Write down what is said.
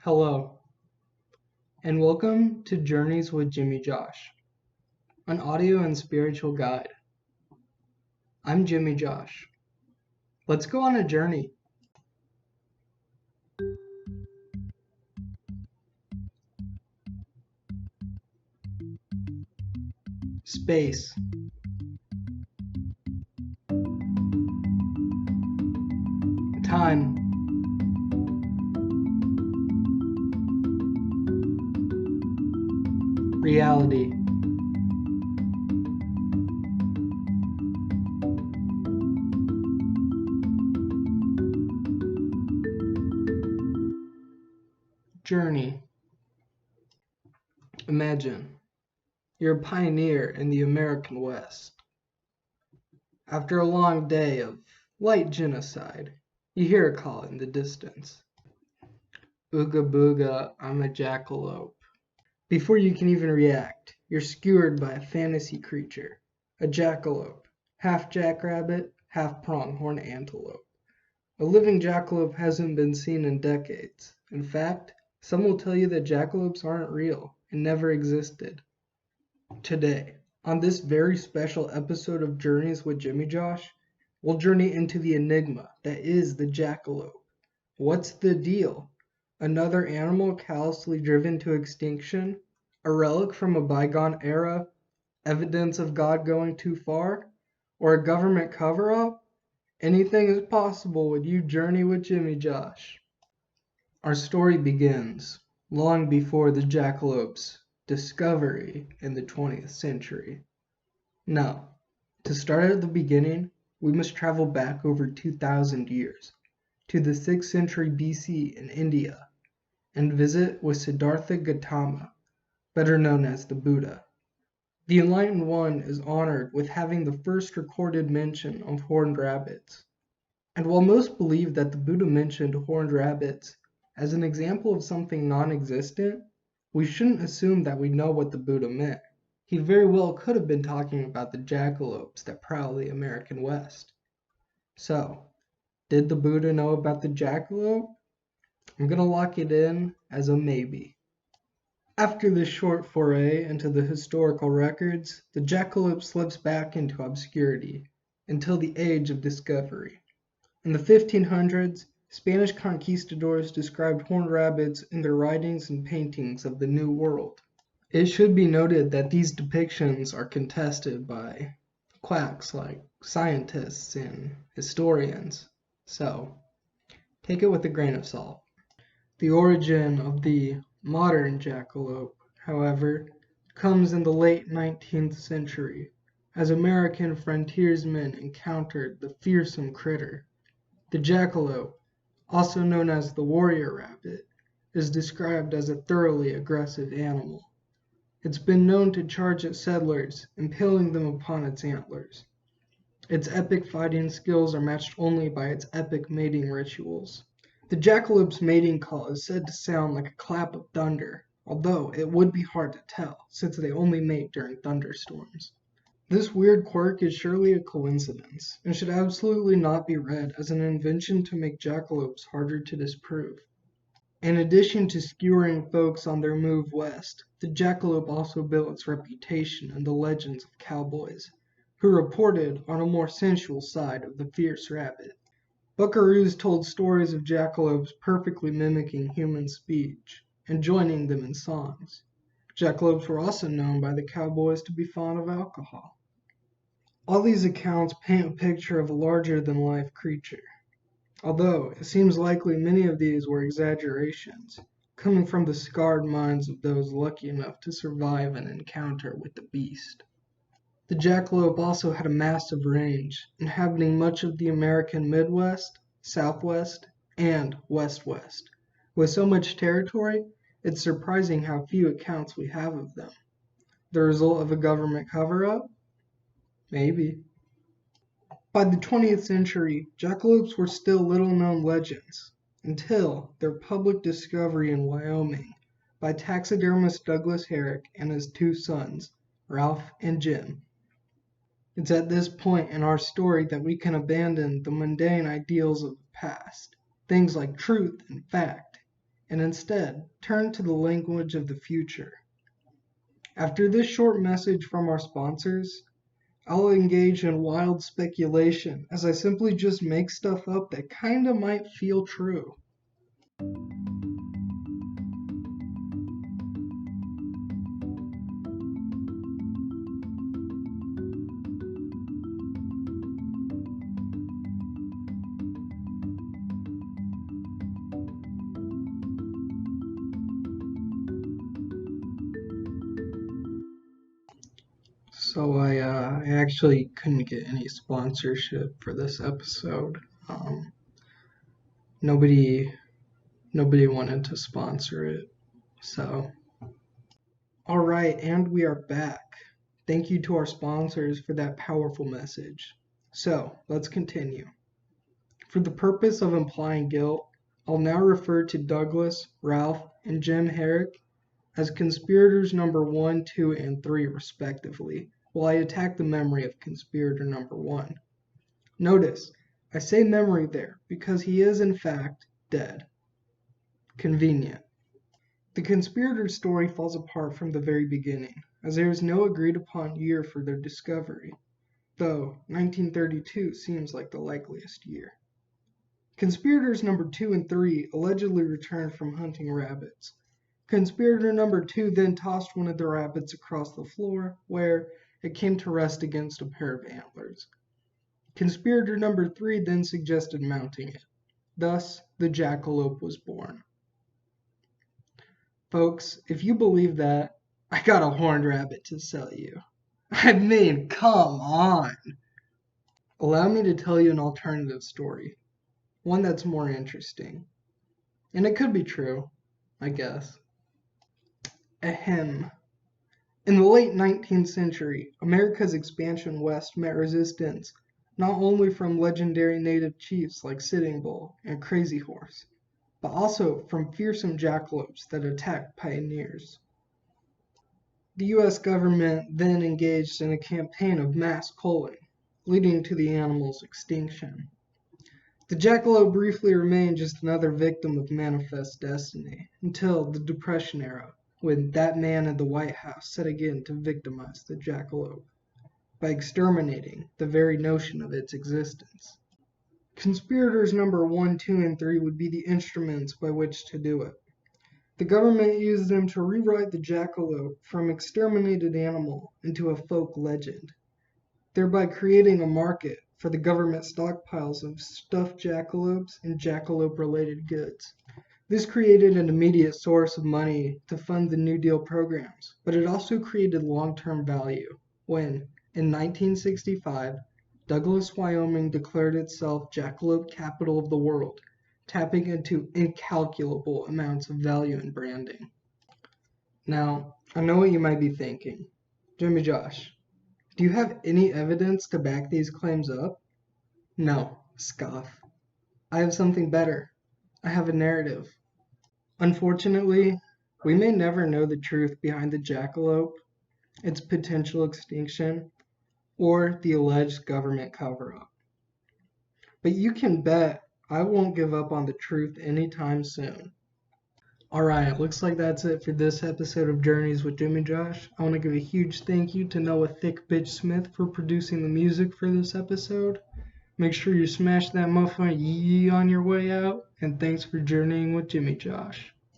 Hello, and welcome to Journeys with Jimmyjosh, an audio and spiritual guide. I'm Jimmyjosh. Let's go on a journey. Space. Time. Reality. Journey. Imagine you're a pioneer in the American West. After a long day of light genocide, you hear a call in the distance. Ooga booga, I'm a jackalope. Before you can even react, you're skewered by a fantasy creature, a jackalope, half jackrabbit, half pronghorn antelope. A living jackalope hasn't been seen in decades. In fact, some will tell you that jackalopes aren't real and never existed. Today, on this very special episode of Journeys with Jimmyjosh, we'll journey into the enigma that is the jackalope. What's the deal? Another animal callously driven to extinction? A relic from a bygone era? Evidence of God going too far? Or a government cover-up? Anything is possible when you journey with Jimmyjosh. Our story begins long before the jackalope's discovery in the 20th century. Now, to start at the beginning, we must travel back over 2,000 years to the 6th century BC in India and visit with Siddhartha Gautama, better known as the Buddha. The enlightened one is honored with having the first recorded mention of horned rabbits. And while most believe that the Buddha mentioned horned rabbits as an example of something non-existent, we shouldn't assume that we know what the Buddha meant. He very well could have been talking about the jackalopes that prowl the American West. So, did the Buddha know about the jackalope? I'm gonna lock it in as a maybe. After this short foray into the historical records, the jackalope slips back into obscurity until the age of discovery. In the 1500s, Spanish conquistadors described horned rabbits in their writings and paintings of the New World. It should be noted that these depictions are contested by quacks like scientists and historians, so take it with a grain of salt. The origin of the modern jackalope, however, comes in the late 19th century, as American frontiersmen encountered the fearsome critter. The jackalope, also known as the warrior rabbit, is described as a thoroughly aggressive animal. It's been known to charge at settlers, impaling them upon its antlers. Its epic fighting skills are matched only by its epic mating rituals. The jackalope's mating call is said to sound like a clap of thunder, although it would be hard to tell, since they only mate during thunderstorms. This weird quirk is surely a coincidence, and should absolutely not be read as an invention to make jackalopes harder to disprove. In addition to skewering folks on their move west, the jackalope also built its reputation in the legends of cowboys, who reported on a more sensual side of the fierce rabbit. Buckaroos told stories of jackalopes perfectly mimicking human speech and joining them in songs. Jackalopes were also known by the cowboys to be fond of alcohol. All these accounts paint a picture of a larger-than-life creature, although it seems likely many of these were exaggerations, coming from the scarred minds of those lucky enough to survive an encounter with the beast. The jackalope also had a massive range, inhabiting much of the American Midwest, Southwest, and West-West. With so much territory, it's surprising how few accounts we have of them. The result of a government cover-up? Maybe. By the 20th century, jackalopes were still little-known legends, until their public discovery in Wyoming by taxidermist Douglas Herrick and his two sons, Ralph and Jim. It's at this point in our story that we can abandon the mundane ideals of the past, things like truth and fact, and instead turn to the language of the future. After this short message from our sponsors, I'll engage in wild speculation as I simply just make stuff up that kinda might feel true. So I actually couldn't get any sponsorship for this episode. Nobody wanted to sponsor it. So, all right, and we are back. Thank you to our sponsors for that powerful message. So, let's continue. For the purpose of implying guilt, I'll now refer to Douglas, Ralph, and Jim Herrick as conspirators number 1, 2, and 3, respectively, while I attack the memory of conspirator number 1. Notice, I say memory there because he is, in fact, dead. Convenient. The conspirator's story falls apart from the very beginning, as there is no agreed upon year for their discovery, though 1932 seems like the likeliest year. Conspirators number 2 and 3 allegedly returned from hunting rabbits. Conspirator number 2 then tossed one of the rabbits across the floor, where it came to rest against a pair of antlers. Conspirator number 3 then suggested mounting it. Thus, the jackalope was born. Folks, if you believe that, I got a horned rabbit to sell you. I mean, come on! Allow me to tell you an alternative story, one that's more interesting. And it could be true, I guess. Ahem. In the late 19th century, America's expansion west met resistance not only from legendary native chiefs like Sitting Bull and Crazy Horse, but also from fearsome jackalopes that attacked pioneers. The U.S. government then engaged in a campaign of mass culling, leading to the animal's extinction. The jackalope briefly remained just another victim of manifest destiny until the Depression era, when that man in the White House set again to victimize the jackalope by exterminating the very notion of its existence. Conspirators number 1, 2, and 3 would be the instruments by which to do it. The government used them to rewrite the jackalope from exterminated animal into a folk legend, thereby creating a market for the government stockpiles of stuffed jackalopes and jackalope-related goods. This created an immediate source of money to fund the New Deal programs, but it also created long-term value when, in 1965, Douglas, Wyoming declared itself Jackalope Capital of the World, tapping into incalculable amounts of value in branding. Now, I know what you might be thinking. Jimmyjosh, do you have any evidence to back these claims up? No, scoff. I have something better. I have a narrative. Unfortunately, we may never know the truth behind the jackalope, its potential extinction, or the alleged government cover-up. But you can bet I won't give up on the truth anytime soon. Alright, looks like that's it for this episode of Journeys with Jimmyjosh. I want to give a huge thank you to Noah Thick Bitch Smith for producing the music for this episode. Make sure you smash that motherfucking yee on your way out, and thanks for journeying with Jimmyjosh.